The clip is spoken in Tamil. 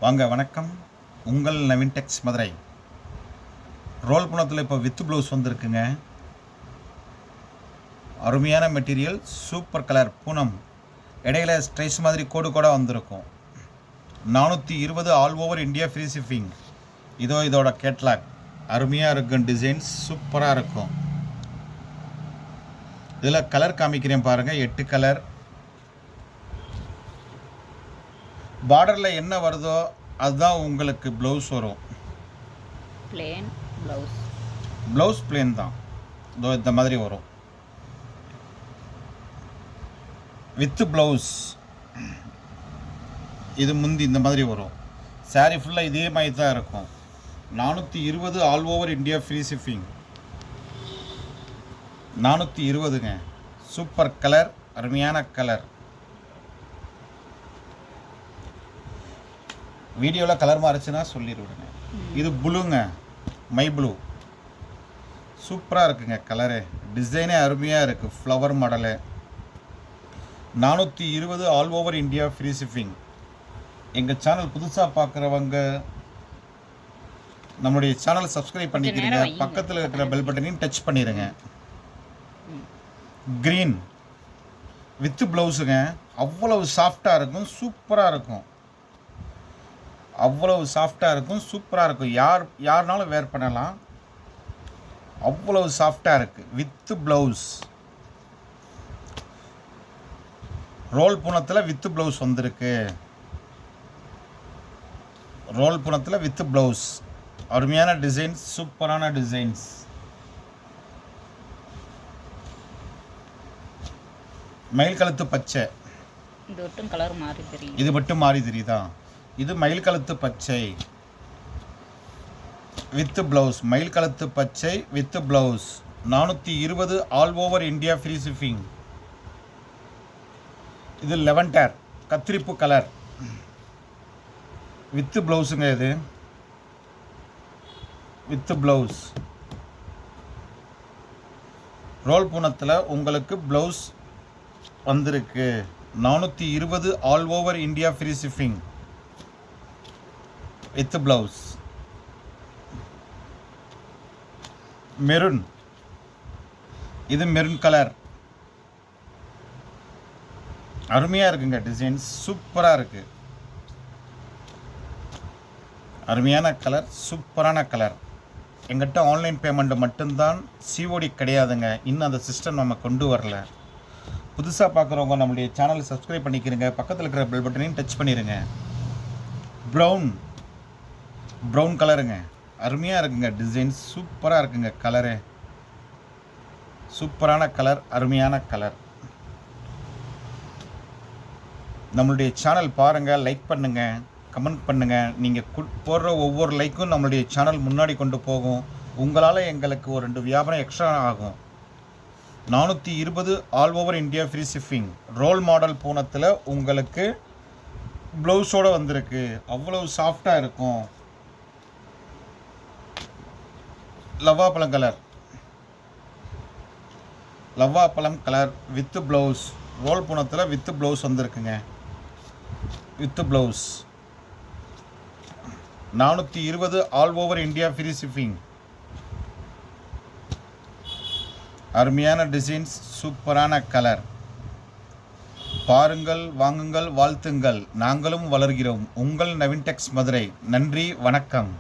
வாங்க வணக்கம். உங்கள் நவீன் டெக்ஸ் மதுரை. ரோல் புனத்தில் இப்போ வித் ப்ளவுஸ் வந்திருக்குங்க. அருமையான மெட்டீரியல், சூப்பர் கலர் பூனம். இடையில ஸ்ட்ரைஸ் மாதிரி கோடு கூட வந்திருக்கும். 420 all over India free shipping. இதோட கேட்லாக் அருமையாக இருக்கும். டிசைன்ஸ் சூப்பராக இருக்கும். இதில் கலர் காமிக்கிறேன் பாருங்கள். 8 கலர். பார்டரில் என்ன வருதோ அதுதான் உங்களுக்கு ப்ளவுஸ் வரும். Plane blouse. ப்ளவுஸ் பிளேன் தான். இந்த மாதிரி வரும் வித் ப்ளவுஸ். இது முந்தி இந்த மாதிரி வரும். சாரீ ஃபுல்லாக இதே மாதிரி தான் இருக்கும். 420 all over India free shipping. 420ங்க. சூப்பர் கலர், அருமையான கலர். வீடியோவில் கலர் மாறிச்சுன்னா சொல்லிடுவிடுங்க. இது ப்ளூங்க, மை ப்ளூ. சூப்பராக இருக்குங்க கலரு. டிசைனே அருமையாக இருக்குது. Flower model. 420 all over India free shipping. எங்கள் சேனல் புதுசாக பார்க்குறவங்க நம்மளுடைய சேனலை சப்ஸ்கிரைப் பண்ணிக்கிறீங்க. பக்கத்தில் இருக்கிற பெல் பட்டனையும் டச் பண்ணிடுங்க. க்ரீன் வித் ப்ளவுஸுங்க. அவ்வளவு சாஃப்டாக இருக்கும், சூப்பராக இருக்கும். அவ்வளவு சாஃப்டாக இருக்கும், சூப்பராக இருக்கும். யாருனாலும் வேர் பண்ணலாம். அவ்வளவு சாஃப்டாக இருக்குது. With blouse. ரோல் புனத்தில் வித் ப்ளவுஸ் வந்திருக்கு. ரோல் புனத்தில் வித் ப்ளவுஸ். அருமையான டிசைன்ஸ், சூப்பரான டிசைன்ஸ். மயில் கழுத்து பச்சை. இது மட்டும் கலர் மாறி தெரியும். இது மட்டும் மாறி தெரியுதா? இது மயில் கழுத்து பச்சை வித் ப்ளவுஸ். மயில் கழுத்து பச்சை with blouse. 420 all over India free shipping. இது லெவன்டர் கத்திரிப்பு கலர் வித் ப்ளவுஸுங்க. இது வித் ப்ளவுஸ். ரோல் பூனத்தில் உங்களுக்கு ப்ளவுஸ் வந்திருக்கு. 420 all over India free shipping with blouse. Maroon. இது மெரூன் கலர். அருமையாக இருக்குங்க. டிசைன்ஸ் சூப்பராக இருக்கு. அருமையான கலர், சூப்பரான கலர். எங்கிட்ட ஆன்லைன் பேமெண்ட் மட்டும்தான், சிஓடி கிடையாதுங்க. இன்னும் அந்த சிஸ்டம் நம்ம கொண்டு வரல. புதுசாக பார்க்குறவங்க நம்மளுடைய சேனலை சப்ஸ்கிரைப் பண்ணிக்கிறங்க. பக்கத்தில் இருக்கிற பெல் பட்டனையும் டச் பண்ணிடுங்க. ப்ரௌன் கலருங்க. அருமையாக இருக்குங்க. டிசைன்ஸ் சூப்பராக இருக்குங்க. கலரு சூப்பரான கலர், அருமையான கலர். நம்மளுடைய சேனல் பாருங்கள், லைக் பண்ணுங்கள், கமெண்ட் பண்ணுங்கள். நீங்கள் போடுற ஒவ்வொரு லைக்கும் நம்மளுடைய சேனல் முன்னாடி கொண்டு போகும். உங்களால் எங்களுக்கு ஒரு 2 வியாபாரம் எக்ஸ்ட்ரா ஆகும். 420 all over India free shipping. Roll model பூனத்தில் உங்களுக்கு ப்ளவுஸோடு வந்திருக்கு. அவ்வளவு சாஃப்டாக இருக்கும். லவ்வாப்பழம் கலர். லவ்வாப்பழம் கலர் வித் ப்ளவுஸ். ரோல் பூனத்தில் வித் ப்ளவுஸ் வந்திருக்குங்க. With blouse. 420 all over India free shipping. அருமையான டிசைன்ஸ், சூப்பரான கலர். பாருங்கள், வாங்குங்கள், வாழ்த்துங்கள். நாங்களும் வளர்கிறோம். உங்கள் நவீன் டெக்ஸ் மதுரை. நன்றி, வணக்கம்.